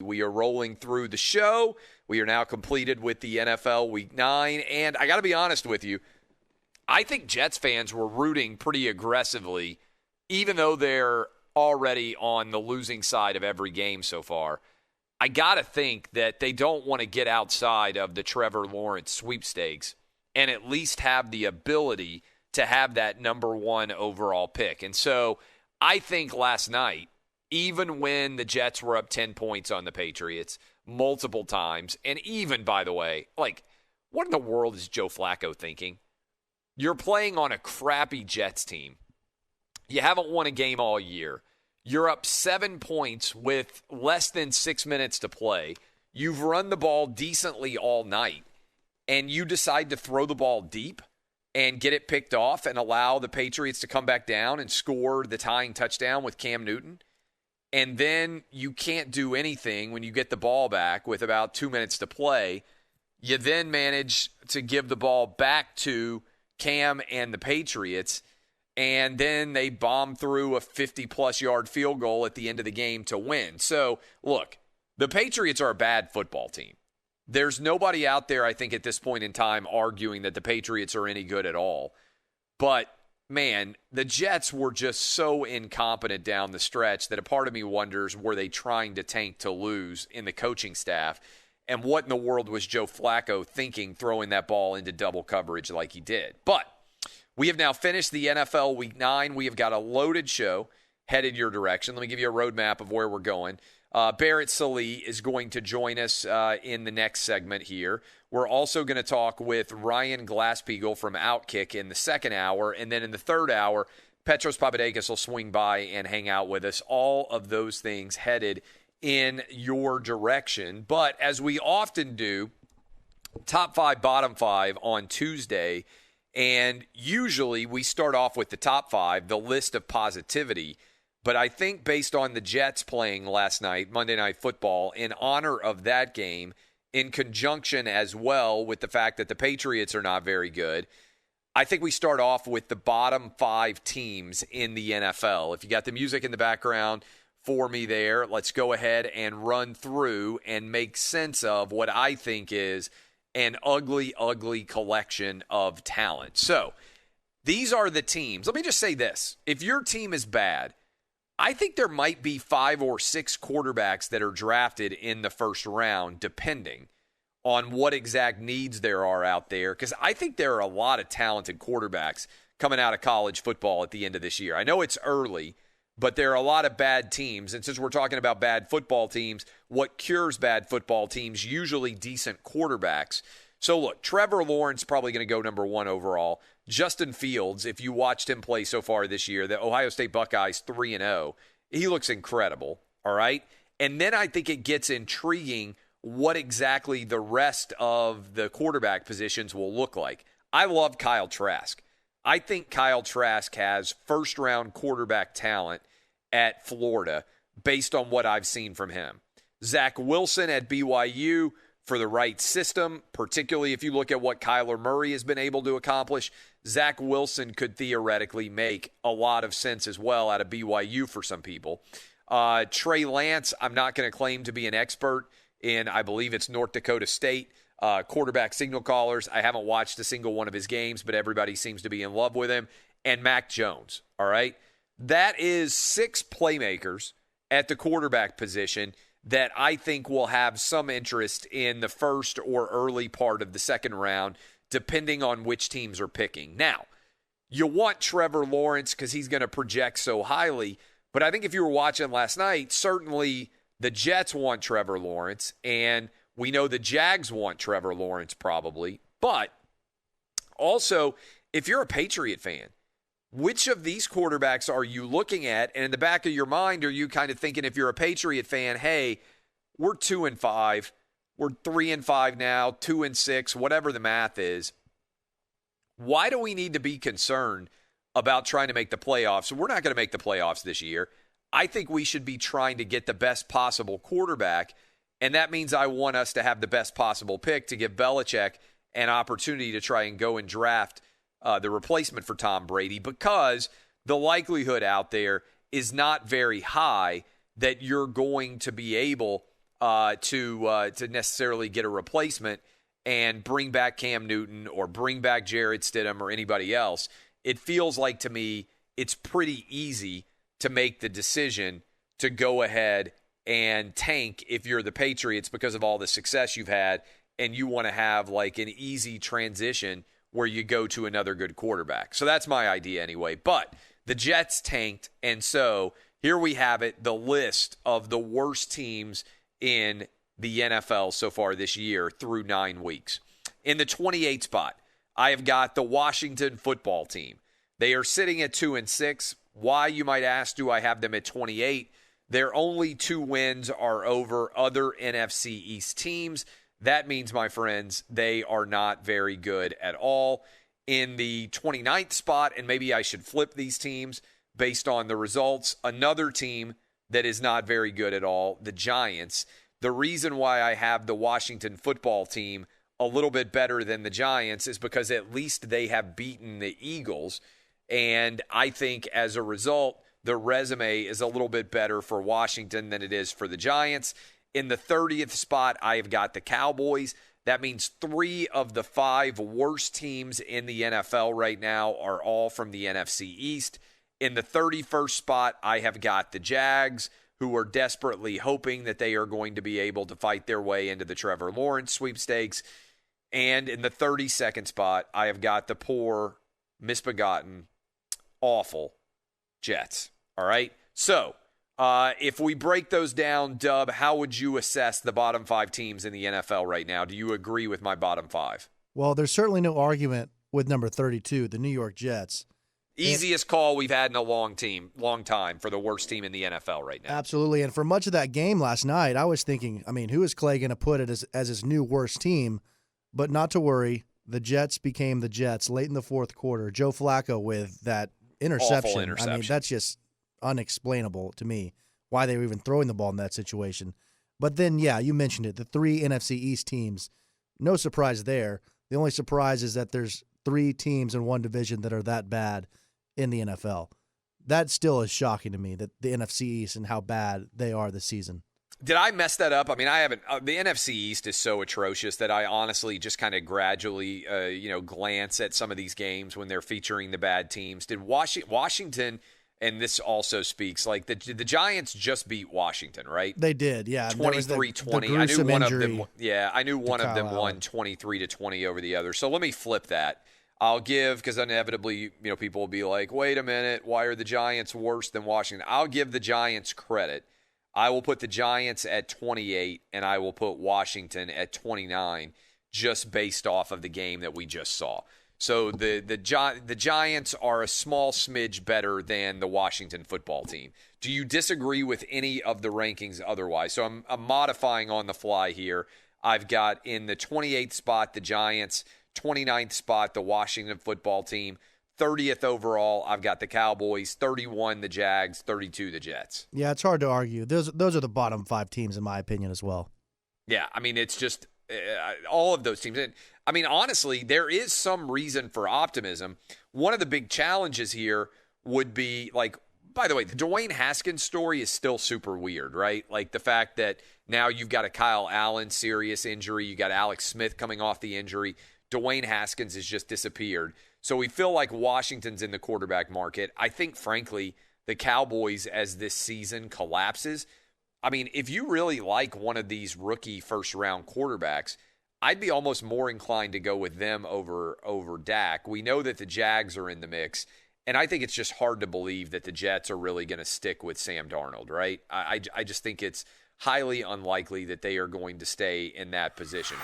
We are rolling through the show. We are now completed with the NFL Week 9. And I got to be honest with you, I think Jets fans were rooting pretty aggressively, even though they're already on the losing side of every game so far. I got to think that they don't want to get outside of the Trevor Lawrence sweepstakes and at least have the ability to have that number one overall pick. And so I think last night, even when the Jets were up 10 points on the Patriots multiple times, and even, by the way, like, what in the world is Joe Flacco thinking? You're playing on a crappy Jets team. You haven't won a game all year. You're up 7 points with less than 6 minutes to play. You've run the ball decently all night, and you decide to throw the ball deep and get it picked off and allow the Patriots to come back down and score the tying touchdown with Cam Newton. And then you can't do anything when you get the ball back with about 2 minutes to play. You then manage to give the ball back to Cam and the Patriots, and then they bomb through a 50-plus yard field goal at the end of the game to win. So, look, the Patriots are a bad football team. There's nobody out there, I think, at this point in time arguing that the Patriots are any good at all. But man, the Jets were just so incompetent down the stretch that a part of me wonders, were they trying to tank to lose in the coaching staff? And what in the world was Joe Flacco thinking throwing that ball into double coverage like he did? But we have now finished the NFL Week 9. We have got a loaded show headed your direction. Let me give you a roadmap of where we're going. Barrett Sallee is going to join us in the next segment here. We're also going to talk with Ryan Glasspiegel from Outkick in the second hour. And then in the third hour, Petros Papadakis will swing by and hang out with us. All of those things headed in your direction. But as we often do, top five, bottom five on Tuesday. And usually we start off with the top five, the list of positivity. But I think based on the Jets playing last night, Monday Night Football, in honor of that game, in conjunction as well with the fact that the Patriots are not very good, I think we start off with the bottom five teams in the NFL. If you got the music in the background for me there, let's go ahead and run through and make sense of what I think is an ugly, ugly collection of talent. So these are the teams. Let me just say this. If your team is bad, I think there might be 5 or 6 quarterbacks that are drafted in the first round, depending on what exact needs there are out there, because I think there are a lot of talented quarterbacks coming out of college football at the end of this year. I know it's early, but there are a lot of bad teams, and since we're talking about bad football teams, what cures bad football teams? Usually decent quarterbacks. So look, Trevor Lawrence probably going to go number 1 overall. Justin Fields, if you watched him play so far this year, the Ohio State Buckeyes 3-0, he looks incredible, all right? And then I think it gets intriguing what exactly the rest of the quarterback positions will look like. I love Kyle Trask. I think Kyle Trask has first-round quarterback talent at Florida based on what I've seen from him. Zach Wilson at BYU, for the right system, particularly if you look at what Kyler Murray has been able to accomplish, Zach Wilson could theoretically make a lot of sense as well out of BYU for some people. Trey Lance, I'm not going to claim to be an expert in, I believe it's North Dakota State quarterback signal callers. I haven't watched a single one of his games, but everybody seems to be in love with him. And Mac Jones, all right? That is 6 playmakers at the quarterback position that I think will have some interest in the first or early part of the second round, depending on which teams are picking. Now, you want Trevor Lawrence because he's going to project so highly, but I think if you were watching last night, certainly the Jets want Trevor Lawrence, and we know the Jags want Trevor Lawrence probably. But also, if you're a Patriot fan, which of these quarterbacks are you looking at? And in the back of your mind, are you kind of thinking, if you're a Patriot fan, hey, we're 2-5, we're 3-5 now, 2-6, whatever the math is. Why do we need to be concerned about trying to make the playoffs? We're not going to make the playoffs this year. I think we should be trying to get the best possible quarterback, and that means I want us to have the best possible pick to give Belichick an opportunity to try and go and draft the replacement for Tom Brady, because the likelihood out there is not very high that you're going to be able to necessarily get a replacement and bring back Cam Newton or bring back Jarrett Stidham or anybody else. It feels like to me it's pretty easy to make the decision to go ahead and tank if you're the Patriots because of all the success you've had and you want to have like an easy transition where you go to another good quarterback. So that's my idea anyway. But the Jets tanked, and so here we have it, the list of the worst teams in the NFL so far this year through 9 weeks. In the 28th spot, I have got the Washington football team. They are sitting at 2-6. Why, you might ask, do I have them at 28? Their only 2 wins are over other NFC East teams. That means, my friends, they are not very good at all. In the 29th spot, and maybe I should flip these teams based on the results, another team that is not very good at all, the Giants. The reason why I have the Washington football team a little bit better than the Giants is because at least they have beaten the Eagles. And I think as a result, the resume is a little bit better for Washington than it is for the Giants. In the 30th spot, I have got the Cowboys. That means 3 of the 5 worst teams in the NFL right now are all from the NFC East. In the 31st spot, I have got the Jags, who are desperately hoping that they are going to be able to fight their way into the Trevor Lawrence sweepstakes. And in the 32nd spot, I have got the poor, misbegotten, awful Jets. All right? So, if we break those down, Dub, how would you assess the bottom 5 teams in the NFL right now? Do you agree with my bottom 5? Well, there's certainly no argument with number 32, the New York Jets. Easiest call we've had in a long time for the worst team in the NFL right now. Absolutely. And for much of that game last night, I was thinking, who is Clay going to put it as his new worst team? But not to worry, the Jets became the Jets late in the fourth quarter. Joe Flacco with that interception. Awful interception. That's just unexplainable to me why they were even throwing the ball in that situation. But then, yeah, you mentioned it, the 3 NFC East teams. No surprise there. The only surprise is that there's 3 teams in one division that are that bad in the NFL. That still is shocking to me, that the NFC East and how bad they are this season. Did I mess that up? I haven't. The NFC East is so atrocious that I honestly just kind of gradually, glance at some of these games when they're featuring the bad teams. Did Washington, and this also speaks, like the Giants just beat Washington, right? They did, yeah. 23-20. I knew one of them. Yeah, I knew one of them won 23-20 over the other. So let me flip that. I'll give, because inevitably, people will be like, wait a minute, why are the Giants worse than Washington? I'll give the Giants credit. I will put the Giants at 28, and I will put Washington at 29, just based off of the game that we just saw. So the Giants are a small smidge better than the Washington football team. Do you disagree with any of the rankings otherwise? So I'm modifying on the fly here. I've got in the 28th spot the Giants, 29th spot the Washington football team, 30th overall I've got the Cowboys, 31 the Jags, 32 the Jets. Yeah, it's hard to argue. Those are the bottom 5 teams in my opinion as well. Yeah, it's just all of those teams. Honestly, there is some reason for optimism. One of the big challenges here would be, by the way, the Dwayne Haskins story is still super weird, right? Like the fact that now you've got a Kyle Allen serious injury, you got Alex Smith coming off the injury, Dwayne Haskins has just disappeared. So we feel like Washington's in the quarterback market. I think, frankly, the Cowboys, as this season collapses, if you really like one of these rookie first-round quarterbacks, I'd be almost more inclined to go with them over Dak. We know that the Jags are in the mix, and I think it's just hard to believe that the Jets are really going to stick with Sam Darnold, right? I just think it's highly unlikely that they are going to stay in that position.